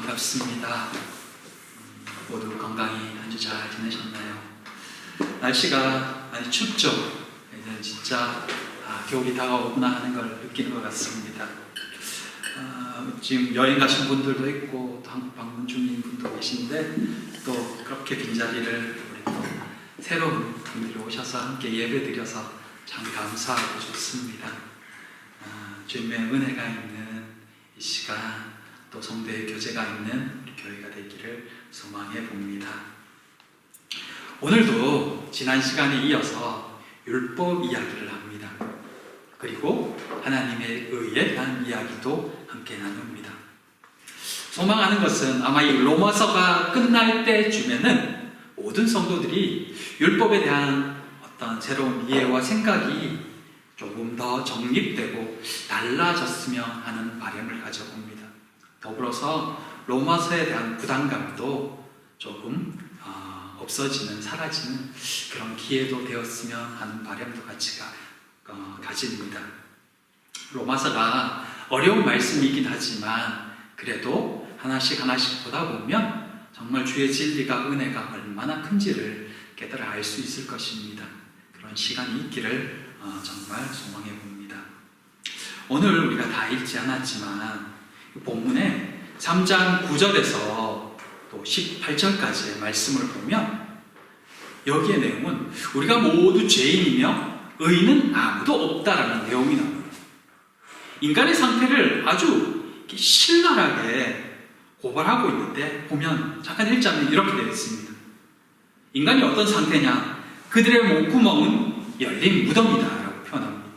반갑습니다. 모두 건강히 한 주 잘 지내셨나요? 날씨가 많이 춥죠? 이제 진짜 겨울이 다가오구나 하는 걸 느끼는 것 같습니다. 지금 여행 가신 분들도 있고 또 한국 방문 중인 분도 계신데 또 그렇게 빈자리를 우리 또 새로운 분들이 오셔서 함께 예배드려서 참 감사하고 좋습니다. 주님의 은혜가 있는 이 시간, 또 성도의 교제가 있는 우리 교회가 되기를 소망해 봅니다. 오늘도 지난 시간에 이어서 율법 이야기를 합니다. 그리고 하나님의 의에 대한 이야기도 함께 나눕니다. 소망하는 것은 아마 이 로마서가 끝날 때쯤에는 모든 성도들이 율법에 대한 어떤 새로운 이해와 생각이 조금 더 정립되고 달라졌으면 하는 바람을 가져봅니다. 더불어서 로마서에 대한 부담감도 조금 없어지는, 사라지는 그런 기회도 되었으면 하는 바람도 같이 가집니다. 로마서가 어려운 말씀이긴 하지만 그래도 하나씩 보다 보면 정말 주의 진리가, 은혜가 얼마나 큰지를 깨달아 알 수 있을 것입니다. 그런 시간이 있기를 정말 소망해 봅니다. 오늘 우리가 다 읽지 않았지만 본문에 3장 9절에서 또 18절까지의 말씀을 보면 여기의 내용은 우리가 모두 죄인이며 의인은 아무도 없다라는 내용이 나옵니다. 인간의 상태를 아주 신랄하게 고발하고 있는데 보면 잠깐 읽자면 이렇게 되어 있습니다. 인간이 어떤 상태냐? 그들의 목구멍은 열린 무덤이다 라고 표현합니다.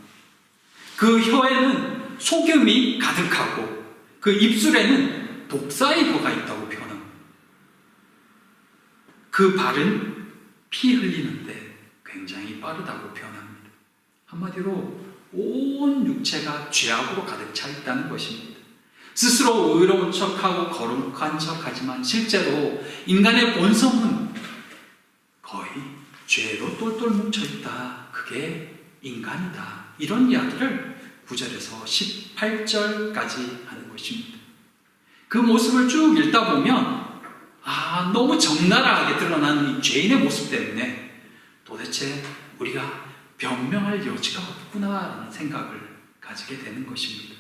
그 혀에는 소금이 가득하고 그 입술에는 독사의 혀가 있다고 표현합니다. 그 발은 피 흘리는데 굉장히 빠르다고 표현합니다. 한마디로 온 육체가 죄악으로 가득 차 있다는 것입니다. 스스로 의로운 척하고 거룩한 척하지만 실제로 인간의 본성은 거의 죄로 똘똘 뭉쳐있다. 그게 인간이다. 이런 이야기를 9절에서 18절까지 하는 것입니다. 그 모습을 쭉 읽다 보면 너무 적나라하게 드러나는 이 죄인의 모습 때문에 도대체 우리가 변명할 여지가 없구나라는 생각을 가지게 되는 것입니다.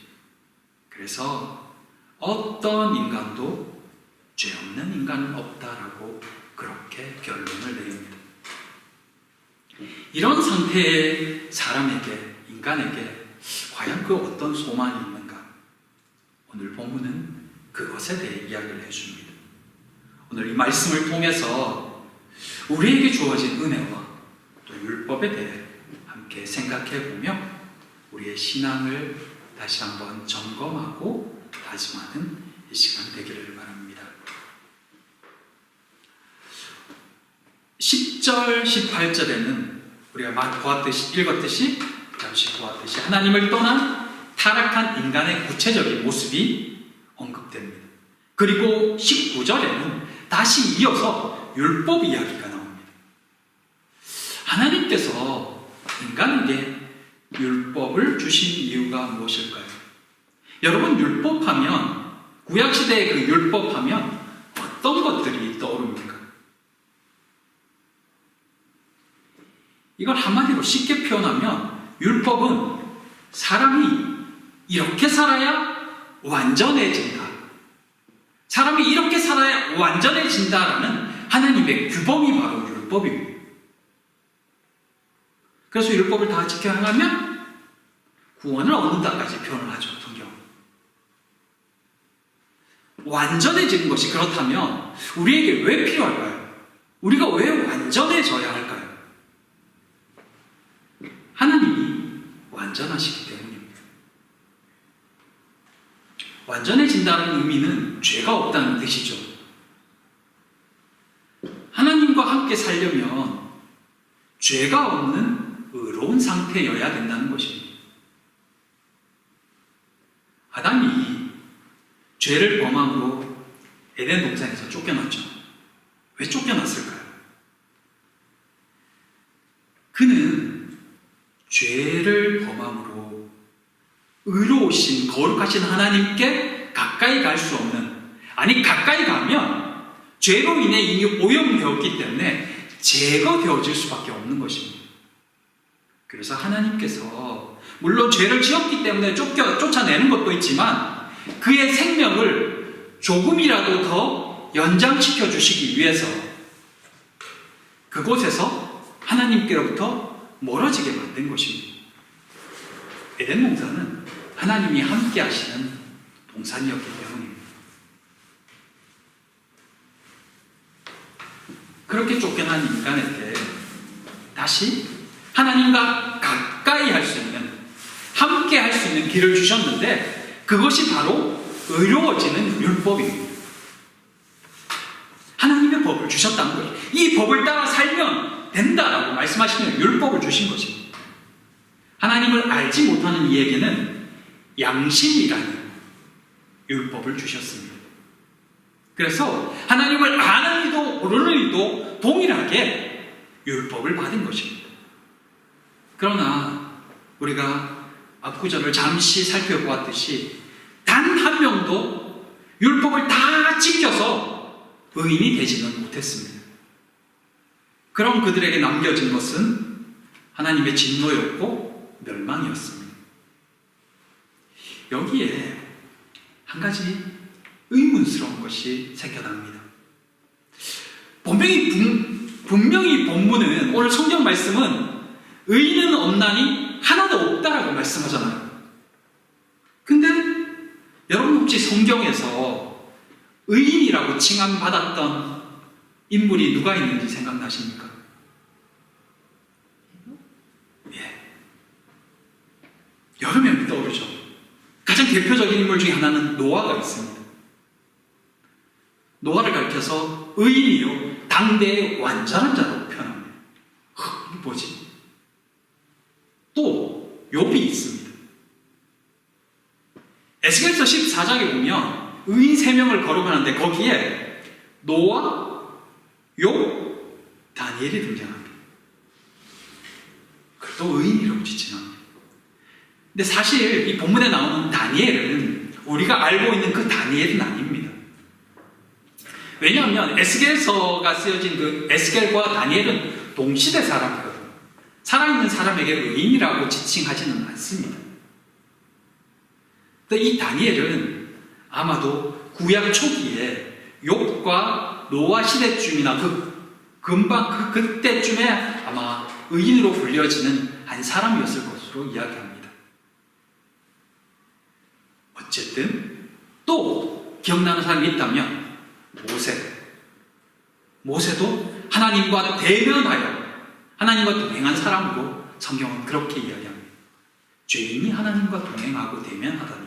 그래서 어떤 인간도 죄 없는 인간은 없다라고 그렇게 결론을 내립니다. 이런 상태의 사람에게, 인간에게 과연 그 어떤 소망이 있는가? 오늘 본문은 그것에 대해 이야기를 해줍니다. 오늘 이 말씀을 통해서 우리에게 주어진 은혜와 또 율법에 대해 함께 생각해 보며 우리의 신앙을 다시 한번 점검하고 다짐하는 이 시간 되기를 바랍니다. 10절, 18절에는 우리가 읽었듯이 잠시 보았듯이 하나님을 떠난 타락한 인간의 구체적인 모습이 언급됩니다. 그리고 19절에는 다시 이어서 율법 이야기가 나옵니다. 하나님께서 인간에게 율법을 주신 이유가 무엇일까요? 여러분, 율법하면, 구약시대의 그 율법하면 어떤 것들이 떠오릅니까? 이걸 한마디로 쉽게 표현하면 율법은 사람이 이렇게 살아야 완전해진다. 사람이 이렇게 살아야 완전해진다라는 하나님의 규범이 바로 율법입니다. 그래서 율법을 다 지켜 행하면 구원을 얻는다까지 표현을 하죠, 성경. 완전해지는 것이 그렇다면 우리에게 왜 필요할까요? 우리가 왜 완전해져야 할까요? 하나님이 완전하시기 때문입니다. 완전해진다는 의미는 죄가 없다는 뜻이죠. 하나님과 함께 살려면 죄가 없는 의로운 상태여야 된다는 것입니다. 아담이 죄를 범함으로 에덴 동산에서 쫓겨났죠. 왜 쫓겨났을까요? 그는 죄를 범함으로 의로우신 거룩하신 하나님께 가까이 갈 수 없는, 아니, 가까이 가면 죄로 인해 이미 오염되었기 때문에 제거되어질 수밖에 없는 것입니다. 그래서 하나님께서 물론 죄를 지었기 때문에 쫓아내는 것도 있지만 그의 생명을 조금이라도 더 연장시켜 주시기 위해서 그곳에서 하나님께로부터 멀어지게 만든 것입니다. 에덴 동산은 하나님이 함께 하시는 동산이었기 때문입니다. 그렇게 쫓겨난 인간에게 다시 하나님과 가까이 할 수 있는, 함께 할 수 있는 길을 주셨는데 그것이 바로 의로워지는 율법입니다. 하나님의 법을 주셨다는 거예요. 이 법을 따라 살면 된다라고 말씀하시는 율법을 주신 것입니다. 하나님을 알지 못하는 이에게는 양심이라는 율법을 주셨습니다. 그래서 하나님을 아는 이도 모르는 이도 동일하게 율법을 받은 것입니다. 그러나 우리가 앞구절을 잠시 살펴보았듯이 단 한 명도 율법을 다 지켜서 의인이 되지는 못했습니다. 그런 그들에게 남겨진 것은 하나님의 진노였고 멸망이었습니다. 여기에 한 가지 의문스러운 것이 생겨납니다. 분명히 본문은, 오늘 성경 말씀은 의인은 없나니 하나도 없다라고 말씀하잖아요. 근데 여러분 혹시 성경에서 의인이라고 칭함받았던 인물이 누가 있는지 생각나십니까? 예. 여러 명이 떠오르죠. 가장 대표적인 인물 중에 하나는 노아가 있습니다. 노아를 가리켜서 의인이요 당대의 완전한 자라고 표현합니다. 이게 뭐지? 또 욥이 있습니다. 에스겔서 14장에 보면 의인 3명을 거론하는데 거기에 노아, 욥, 다니엘이 등장합니다. 그래도 의인이라고 지칭합니다. 근데 사실 이 본문에 나오는 다니엘은 우리가 알고 있는 그 다니엘은 아닙니다. 왜냐하면 에스겔서가 쓰여진 그 에스겔과 다니엘은 동시대 사람이거든요. 살아있는 사람에게 의인이라고 지칭하지는 않습니다. 이 다니엘은 아마도 구약 초기에 욥과 노아 시대쯤이나 그때쯤에 아마 의인으로 불려지는 한 사람이었을 것으로 이야기합니다. 어쨌든 또 기억나는 사람이 있다면 모세도 하나님과 대면하여 하나님과 동행한 사람으로 성경은 그렇게 이야기합니다. 죄인이 하나님과 동행하고 대면하다니.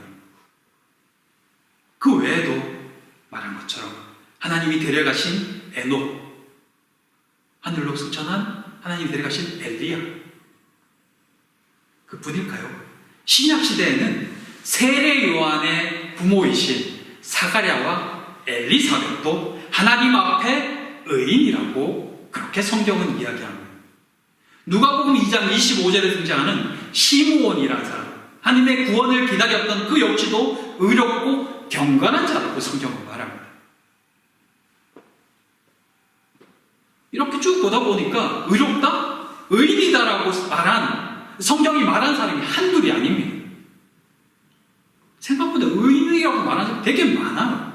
그 외에도 말한 것처럼 하나님이 데려가신 에녹, 하늘로 승천한 하나님이 데려가신 엘리야, 그뿐일까요? 신약시대에는 세례 요한의 부모이신 사가랴와 엘리사벳도 하나님 앞에 의인이라고 그렇게 성경은 이야기합니다. 누가복음 2장 25절에 등장하는 시므온이라는 사람, 하나님의 구원을 기다렸던 그 역시도 의롭고 경건한 자라고 성경은 말합니다. 이렇게 쭉 보다 보니까 의롭다, 의인이다라고 성경이 말한 사람이 한둘이 아닙니다. 생각보다 의인이라고 말하는 사람이 되게 많아요.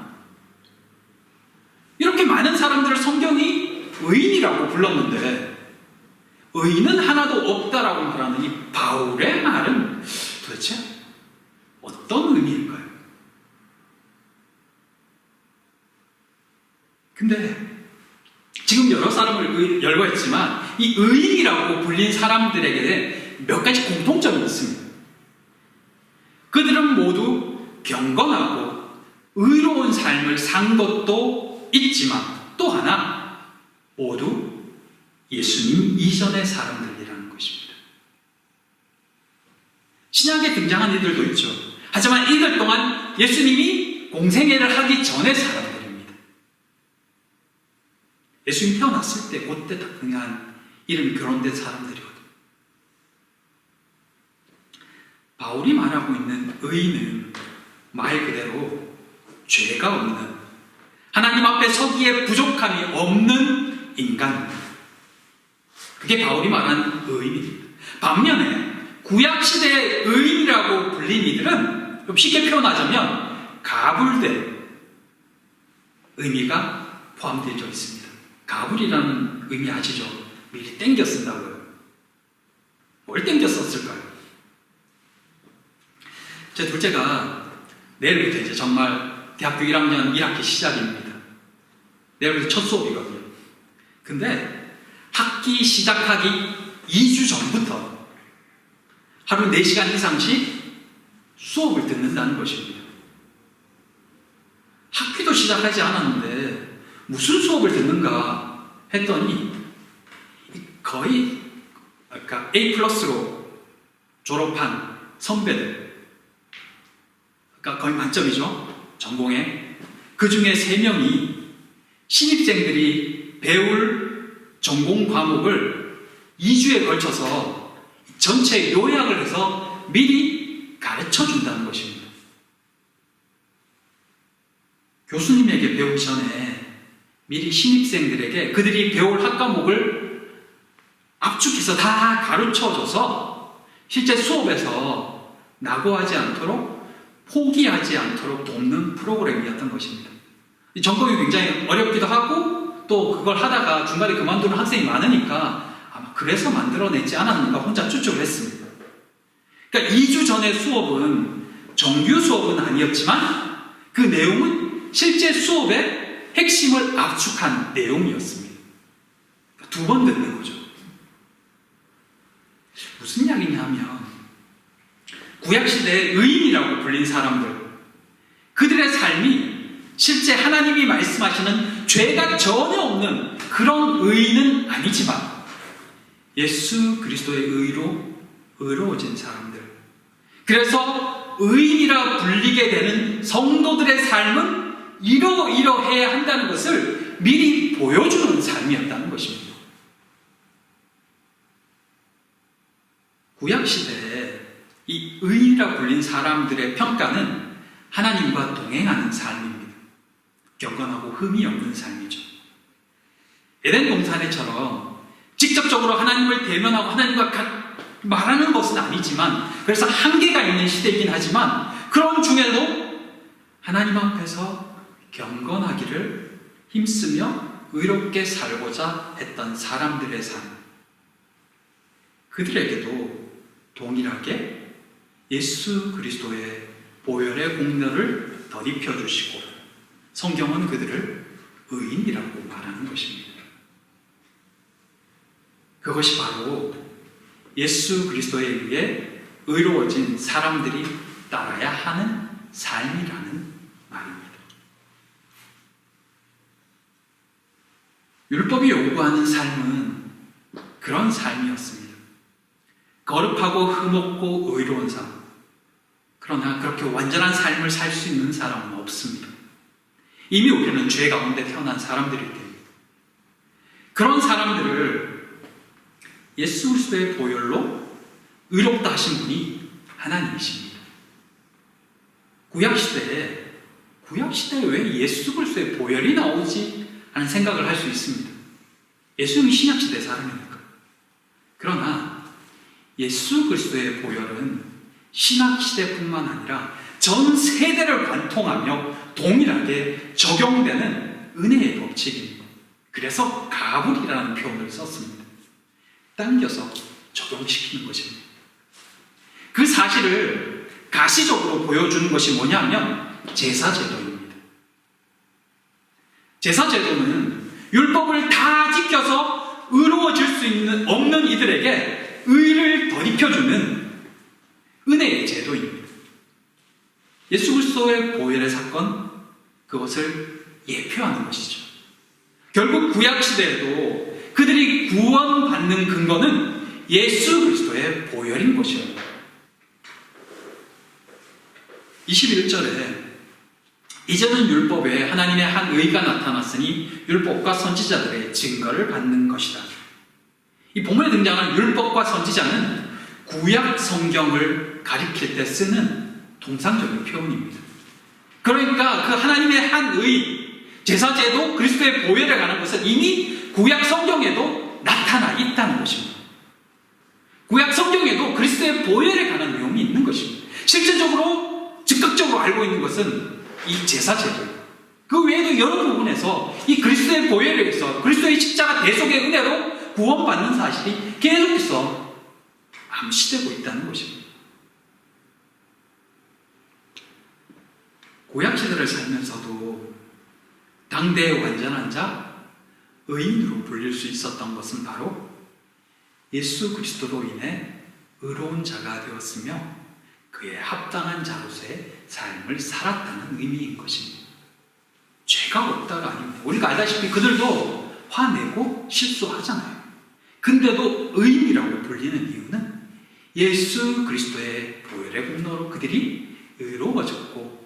이렇게 많은 사람들을 성경이 의인이라고 불렀는데 의인은 하나도 없다라고 말하는 이 바울의 말은 도대체 어떤 의미일까요? 근데 지금 여러 사람을 열거했지만 이 의인이라고 불린 사람들에게 몇 가지 공통점이 있습니다. 그들은 모두 경건하고 의로운 삶을 산 것도 있지만 또 하나 모두 예수님 이전의 사람들이라는 것입니다. 신약에 등장한 이들도 있죠. 하지만 이들 동안 예수님이 공생애를 하기 전의 사람들입니다. 예수님 태어났을 때 그때 등장한 이름이 거론된 사람들이거든요. 바울이 말하고 있는 의인은 말 그대로 죄가 없는 하나님 앞에 서기에 부족함이 없는 인간입니다. 그게 바울이 말한 의인입니다. 반면에 구약시대의 의인이라고 불린 이들은 좀 쉽게 표현하자면 가불된 의미가 포함되어 있습니다. 가불이라는 의미 아시죠? 미리 땡겨 쓴다고요. 뭘 땡겨 썼을까요? 제 둘째가 내일부터 이제 정말 대학교 1학년 1학기 시작입니다. 내일부터 첫 수업이거든요. 근데 학기 시작하기 2주 전부터 하루 4시간 이상씩 수업을 듣는다는 것입니다. 학기도 시작하지 않았는데 무슨 수업을 듣는가 했더니 거의 그러니까 A+로 졸업한 선배들, 그러니까 거의 만점이죠. 전공에. 그 중에 3명이 신입생들이 배울 전공 과목을 2주에 걸쳐서 전체 요약을 해서 미리 가르쳐 준다는 것입니다. 교수님에게 배우기 전에 미리 신입생들에게 그들이 배울 학과목을 압축해서 다 가르쳐줘서 실제 수업에서 낙오하지 않도록 포기하지 않도록 돕는 프로그램이었던 것입니다. 전공이 굉장히 어렵기도 하고 또 그걸 하다가 중간에 그만두는 학생이 많으니까 아마 그래서 만들어내지 않았는가 혼자 추측을 했습니다. 그러니까 2주 전의 수업은 정규 수업은 아니었지만 그 내용은 실제 수업의 핵심을 압축한 내용이었습니다. 그러니까 2번 듣는 거죠. 무슨 이야기냐면 구약시대의 의인이라고 불린 사람들, 그들의 삶이 실제 하나님이 말씀하시는 죄가 전혀 없는 그런 의인은 아니지만 예수 그리스도의 의로 의로워진 사람들, 그래서 의인이라 불리게 되는 성도들의 삶은 이러이러해야 한다는 것을 미리 보여주는 삶이었다는 것입니다. 구약시대에 이 의인이라 불린 사람들의 평가는 하나님과 동행하는 삶입니다. 경건하고 흠이 없는 삶이죠. 에덴 동산에처럼 직접적으로 하나님을 대면하고 하나님과 말하는 것은 아니지만, 그래서 한계가 있는 시대이긴 하지만 그런 중에도 하나님 앞에서 경건하기를 힘쓰며 의롭게 살고자 했던 사람들의 삶, 그들에게도 동일하게 예수 그리스도의 보혈의 공로를 덧입혀 주시고 성경은 그들을 의인이라고 말하는 것입니다. 그것이 바로 예수 그리스도에 의해 의로워진 사람들이 따라야 하는 삶이라는 말입니다. 율법이 요구하는 삶은 그런 삶이었습니다. 거룩하고 흠없고 의로운 삶. 그러나 그렇게 완전한 삶을 살 수 있는 사람은 없습니다. 이미 우리는 죄 가운데 태어난 사람들이기 때문에 그런 사람들을 예수 그리스도의 보혈로 의롭다 하신 분이 하나님이십니다. 구약시대에 왜 예수 그리스도의 보혈이 나오지 하는 생각을 할 수 있습니다. 예수님이 신약시대 사람이니까. 그러나 예수 그리스도의 보혈은 신약시대뿐만 아니라 전 세대를 관통하며 동일하게 적용되는 은혜의 법칙입니다. 그래서 가불이라는 표현을 썼습니다. 당겨서 적용시키는 것입니다. 그 사실을 가시적으로 보여주는 것이 뭐냐면 제사제도입니다. 제사제도는 율법을 다 지켜서 의로워질 수 없는 이들에게 의를 덧입혀주는 은혜의 제도입니다. 예수 그리스도의 보혈의 사건, 그것을 예표하는 것이죠. 결국 구약시대에도 그들이 구원받는 근거는 예수 그리스도의 보혈인 것이에요. 21절에 이제는 율법에 하나님의 한 의가 나타났으니 율법과 선지자들의 증거를 받는 것이다. 이 본문에 등장하는 율법과 선지자는 구약 성경을 가리킬 때 쓰는 통상적인 표현입니다. 그러니까 그 하나님의 한 의, 제사제도 그리스도의 보혈에 관한 것은 이미 구약 성경에도 나타나 있다는 것입니다. 구약 성경에도 그리스도의 보혈에 관한 내용이 있는 것입니다. 실제적으로 즉각적으로 알고 있는 것은 이 제사제도예요. 그 외에도 여러 부분에서 이 그리스도의 보혈에 의해서 그리스도의 십자가 대속의 은혜로 구원받는 사실이 계속해서 암시되고 있다는 것입니다. 구약 시대를 살면서도 당대의 완전한 자, 의인으로 불릴 수 있었던 것은 바로 예수 그리스도로 인해 의로운 자가 되었으며 그에 합당한 자로서의 삶을 살았다는 의미인 것입니다. 죄가 없다가 아닙니다. 우리가 알다시피 그들도 화내고 실수하잖아요. 근데도 의인이라고 불리는 이유는 예수 그리스도의 보혈의 공로로 그들이 의로워졌고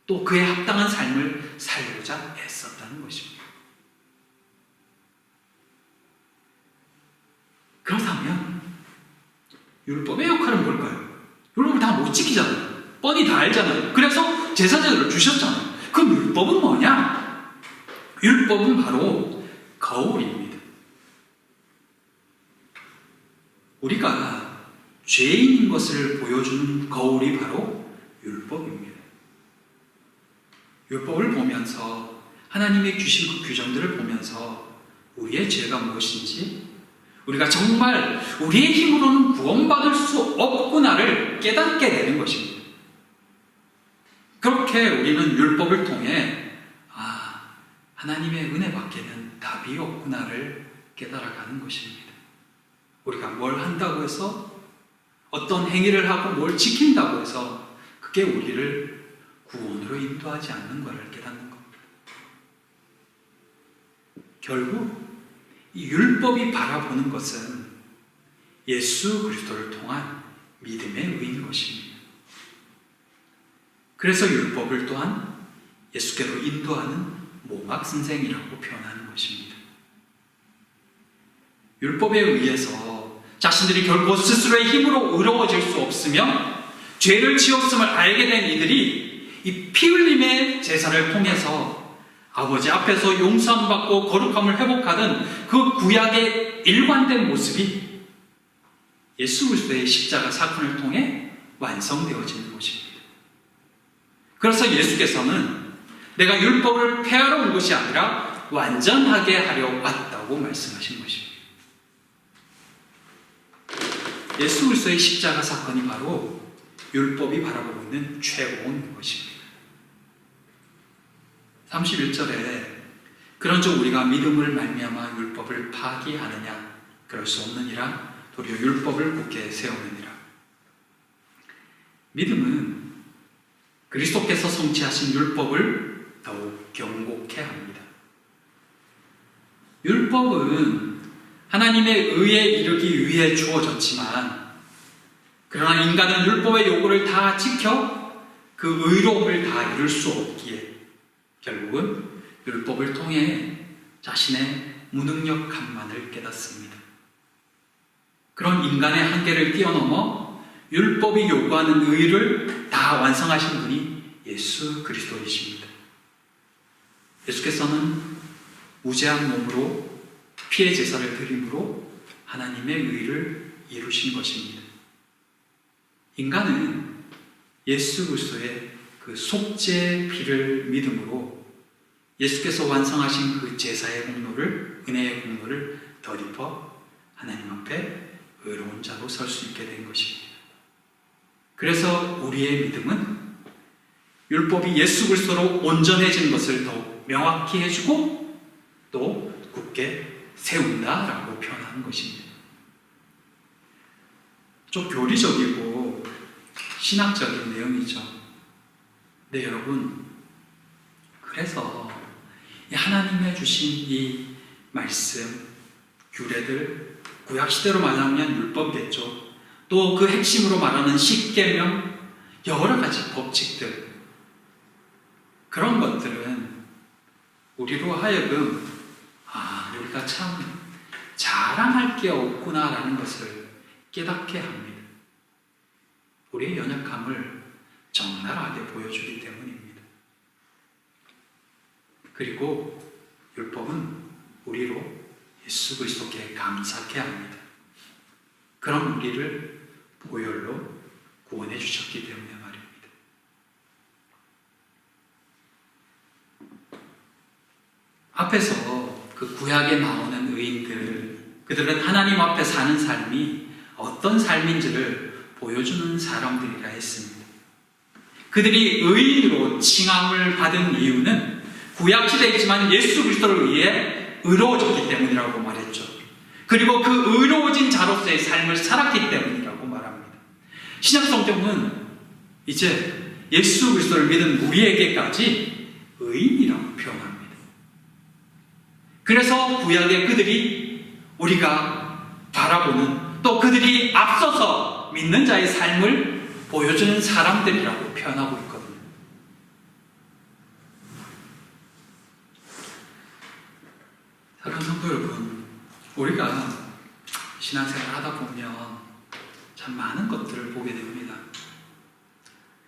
또 그에 합당한 삶을 살고자 애썼다는 것입니다. 그렇다면 율법의 역할은 뭘까요? 율법을 다 못 지키잖아요. 뻔히 다 알잖아요. 그래서 제사제도를 주셨잖아요. 그럼 율법은 뭐냐? 율법은 바로 거울입니다. 우리가 죄인인 것을 보여주는 거울이 바로 율법입니다. 율법을 보면서 하나님의 주신 그 규정들을 보면서 우리의 죄가 무엇인지 우리가 정말 우리의 힘으로는 구원받을 수 없구나를 깨닫게 되는 것입니다. 그렇게 우리는 율법을 통해 하나님의 은혜밖에는 답이 없구나를 깨달아가는 것입니다. 우리가 뭘 한다고 해서 어떤 행위를 하고 뭘 지킨다고 해서 그게 우리를 구원으로 인도하지 않는 것을 깨닫는 겁니다. 결국 이 율법이 바라보는 것은 예수 그리스도를 통한 믿음의 의인 것입니다. 그래서 율법을 또한 예수께로 인도하는 모각선생이라고 표현하는 것입니다. 율법에 의해서 자신들이 결코 스스로의 힘으로 의로워질 수 없으며 죄를 지었음을 알게 된 이들이 이 피 흘림의 제사를 통해서 아버지 앞에서 용서함 받고 거룩함을 회복하던 그 구약의 일관된 모습이 예수 그리스도의 십자가 사건을 통해 완성되어지는 것입니다. 그래서 예수께서는 내가 율법을 폐하러 온 것이 아니라 완전하게 하려 왔다고 말씀하신 것입니다. 예수 그리스도의 십자가 사건이 바로 율법이 바라보고 있는 최고인 것입니다. 31절에 그런즉 우리가 믿음을 말미암아 율법을 파기하느냐 그럴 수 없느니라 도리어 율법을 굳게 세우느니라. 믿음은 그리스도께서 성취하신 율법을 더욱 경고케 합니다. 율법은 하나님의 의에 이르기 위해 주어졌지만 그러나 인간은 율법의 요구를 다 지켜 그 의로움을 다 이룰 수 없기에 결국은 율법을 통해 자신의 무능력함만을 깨닫습니다. 그런 인간의 한계를 뛰어넘어 율법이 요구하는 의를 다 완성하신 분이 예수 그리스도이십니다. 예수께서는 무죄한 몸으로 피의 제사를 드림으로 하나님의 의를 이루신 것입니다. 인간은 예수 그리스도의 그 속죄의 피를 믿음으로 예수께서 완성하신 그 제사의 공로를, 은혜의 공로를 덧입어 하나님 앞에 의로운 자로 설 수 있게 된 것입니다. 그래서 우리의 믿음은 율법이 예수 그리스도로 온전해진 것을 더욱 명확히 해주고 또 굳게 세운다라고 표현하는 것입니다. 좀 교리적이고 신학적인 내용이죠. 네, 여러분, 그래서 하나님의 주신 이 말씀, 규례들, 구약시대로 말하면 율법이겠죠. 또 그 핵심으로 말하는 십계명, 여러 가지 법칙들, 그런 것들은 우리로 하여금 우리가 참 자랑할 게 없구나라는 것을 깨닫게 합니다. 우리의 연약함을 적나라하게 보여주기 때문입니다. 그리고 율법은 우리로 예수 그리스도께 감사케 합니다. 그런 우리를 보혈로 구원해 주셨기 때문에 말입니다. 앞에서 그 구약에 나오는 의인들, 그들은 하나님 앞에 사는 삶이 어떤 삶인지를 보여주는 사람들이라 했습니다. 그들이 의인으로 칭함을 받은 이유는 구약시대이지만 예수 그리스도를 위해 의로워졌기 때문이라고 말했죠. 그리고 그 의로워진 자로서의 삶을 살았기 때문이라고 말합니다. 신약성경은 이제 예수 그리스도를 믿은 우리에게까지 의인이라고 표현합니다. 그래서 구약의 그들이 우리가 바라보는, 또 그들이 앞서서 믿는 자의 삶을 보여주는 사람들이라고 표현하고 있거든요. 사랑하는 성도 여러분, 우리가 신앙생활 하다 보면 참 많은 것들을 보게 됩니다.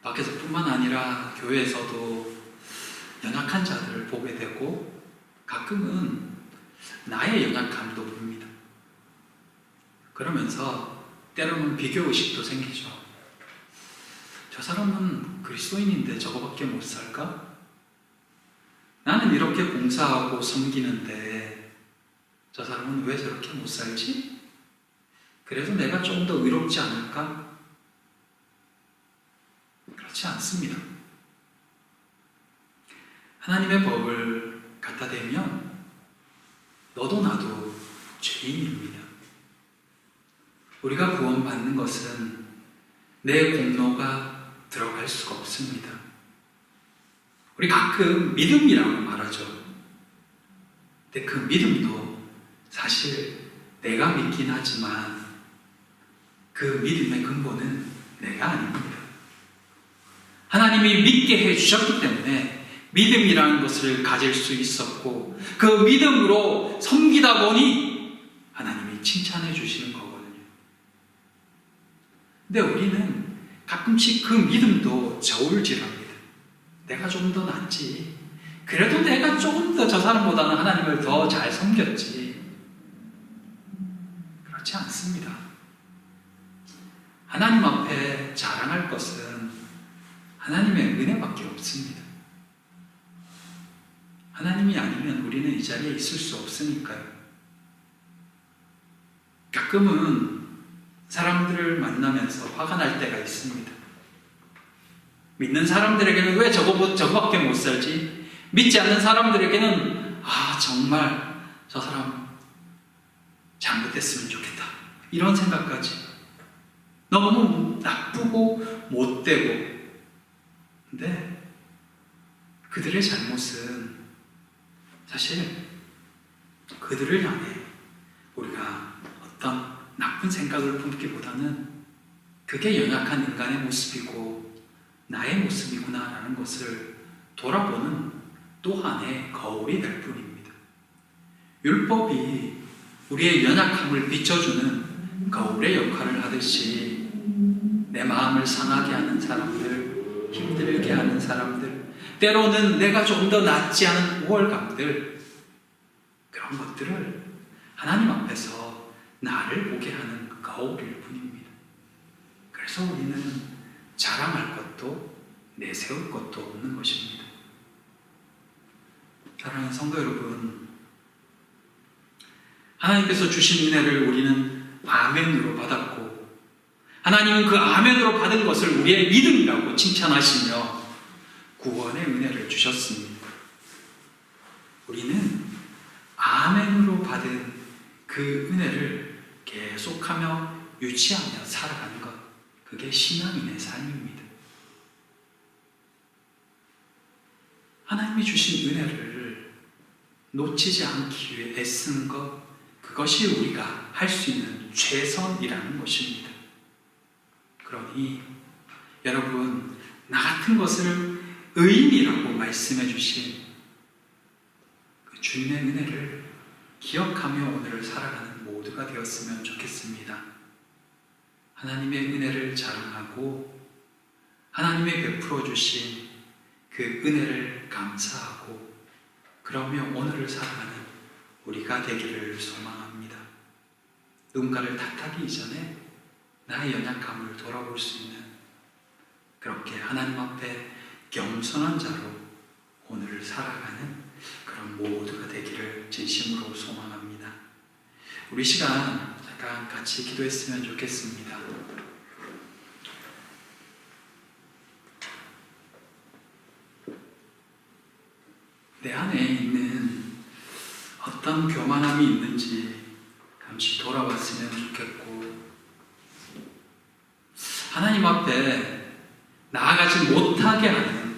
밖에서뿐만 아니라 교회에서도 연약한 자들을 보게 되고, 가끔은 나의 연약함도 봅니다. 그러면서 때로는 비교의식도 생기죠. 저 사람은 그리스도인인데 저거밖에 못 살까? 나는 이렇게 봉사하고 섬기는데 저 사람은 왜 저렇게 못 살지? 그래서 내가 좀 더 의롭지 않을까? 그렇지 않습니다. 하나님의 법을 갖다 대면 너도 나도 죄인입니다. 우리가 구원받는 것은 내 공로가 들어갈 수가 없습니다. 우리 가끔 믿음이라고 말하죠. 근데 그 믿음도 사실 내가 믿긴 하지만 그 믿음의 근본은 내가 아닙니다. 하나님이 믿게 해주셨기 때문에 믿음이라는 것을 가질 수 있었고, 그 믿음으로 섬기다 보니 하나님이 칭찬해 주시는 거거든요. 근데 우리는 가끔씩 그 믿음도 저울질합니다. 내가 좀 더 낫지. 그래도 내가 조금 더 저 사람보다는 하나님을 더 잘 섬겼지. 그렇지 않습니다. 하나님 앞에 자랑할 것은 하나님의 은혜밖에 없습니다. 하나님이 아니면 우리는 이 자리에 있을 수 없으니까요. 가끔은 사람들을 만나면서 화가 날 때가 있습니다. 믿는 사람들에게는 왜 저거밖에 못 살지? 믿지 않는 사람들에게는 정말 저 사람 잘못됐으면 좋겠다. 이런 생각까지. 너무 나쁘고 못되고. 근데 그들의 잘못은 사실 그들을 향해 우리가 어떤 나쁜 생각을 품기보다는 그게 연약한 인간의 모습이고 나의 모습이구나라는 것을 돌아보는 또 하나의 거울이 될 뿐입니다. 율법이 우리의 연약함을 비춰주는 거울의 역할을 하듯이 내 마음을 상하게 하는 사람들, 힘들게 하는 사람들, 때로는 내가 좀 더 낫지 않은 우월감들, 그런 것들을 하나님 앞에서 나를 보게 하는 거울일 뿐입니다. 그래서 우리는 자랑할 것도 내세울 것도 없는 것입니다. 사랑하는 성도 여러분, 하나님께서 주신 은혜를 우리는 아멘으로 받았고, 하나님은 그 아멘으로 받은 것을 우리의 믿음이라고 칭찬하시며 구원의 은혜를 주셨습니다. 우리는 아멘으로 받은 그 은혜를 계속하며 유지하며 살아가는 것, 그게 신앙인의 삶입니다. 하나님이 주신 은혜를 놓치지 않기 위해 애쓰는 것, 그것이 우리가 할 수 있는 최선이라는 것입니다. 그러니 여러분, 나 같은 것을 의인이라고 말씀해 주신 그 주님의 은혜를 기억하며 오늘을 살아가는 모두가 되었으면 좋겠습니다. 하나님의 은혜를 자랑하고 하나님의 베풀어 주신 그 은혜를 감사하고 그러며 오늘을 살아가는 우리가 되기를 소망합니다. 누군가를 탓하기 이전에 나의 연약함을 돌아볼 수 있는, 그렇게 하나님 앞에 겸손한 자로 오늘을 살아가는 그런 모두가 되기를 진심으로 소망합니다. 우리 시간 잠깐 같이 기도했으면 좋겠습니다. 내 안에 있는 어떤 교만함이 있는지 잠시 돌아봤으면 좋겠고, 하나님 앞에 나아가지 못하게 하는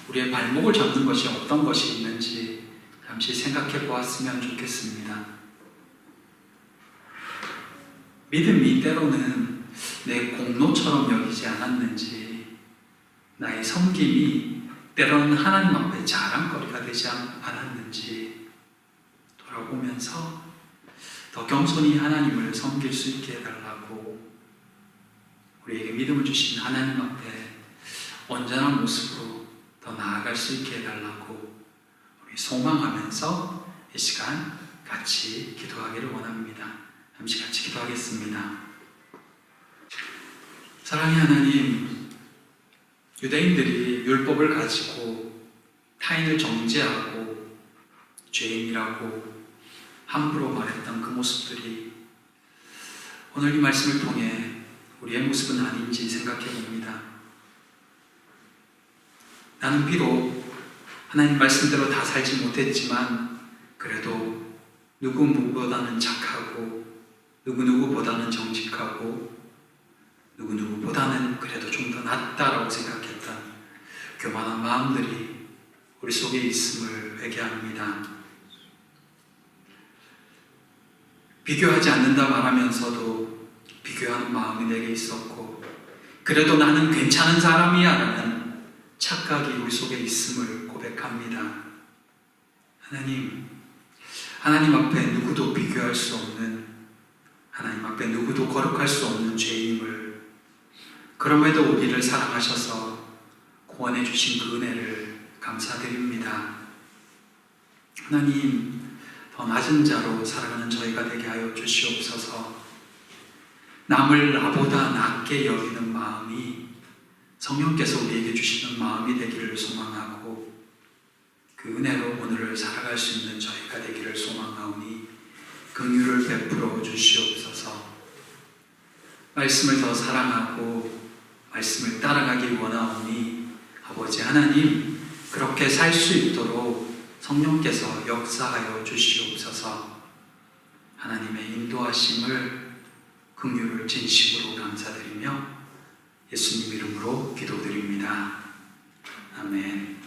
우리의 발목을 잡는 것이 어떤 것이 있는지 잠시 생각해 보았으면 좋겠습니다. 믿음이 때로는 내 공로처럼 여기지 않았는지, 나의 섬김이 때로는 하나님 앞에 자랑거리가 되지 않았는지 돌아보면서 더 겸손히 하나님을 섬길 수 있게 해달라고, 우리에게 믿음을 주신 하나님 앞에 온전한 모습으로 더 나아갈 수 있게 해달라고 우리 소망하면서 이 시간 같이 기도하기를 원합니다. 잠시 같이 기도하겠습니다. 사랑의 하나님, 유대인들이 율법을 가지고 타인을 정죄하고 죄인이라고 함부로 말했던 그 모습들이 오늘 이 말씀을 통해 우리의 모습은 아닌지 생각해 봅니다. 나는 비록 하나님 말씀대로 다 살지 못했지만 그래도 누구보다는 착하고 누구보다는 정직하고 누구보다는 그래도 좀 더 낫다라고 생각했던 교만한 마음들이 우리 속에 있음을 회개합니다. 비교하지 않는다 말하면서도 비교하는 마음이 내게 있었고, 그래도 나는 괜찮은 사람이야 라는 착각이 우리 속에 있음을 고백합니다. 하나님 앞에 누구도 비교할 수 없는, 하나님 앞에 누구도 거룩할 수 없는 죄인임을, 그럼에도 우리를 사랑하셔서 구원해 주신 그 은혜를 감사드립니다. 하나님, 더 낮은 자로 살아가는 저희가 되게 하여 주시옵소서. 남을 나보다 낮게 여기는 마음이 성령께서 우리에게 주시는 마음이 되기를 소망하고, 그 은혜로 오늘을 살아갈 수 있는 저희가 되기를 소망하오니 긍휼을 베풀어 주시옵소서. 말씀을 더 사랑하고 말씀을 따라가기 원하오니 아버지 하나님, 그렇게 살 수 있도록 성령께서 역사하여 주시옵소서. 하나님의 인도하심을, 긍휼을 진심으로 감사드리며 예수님 이름으로 기도드립니다. 아멘.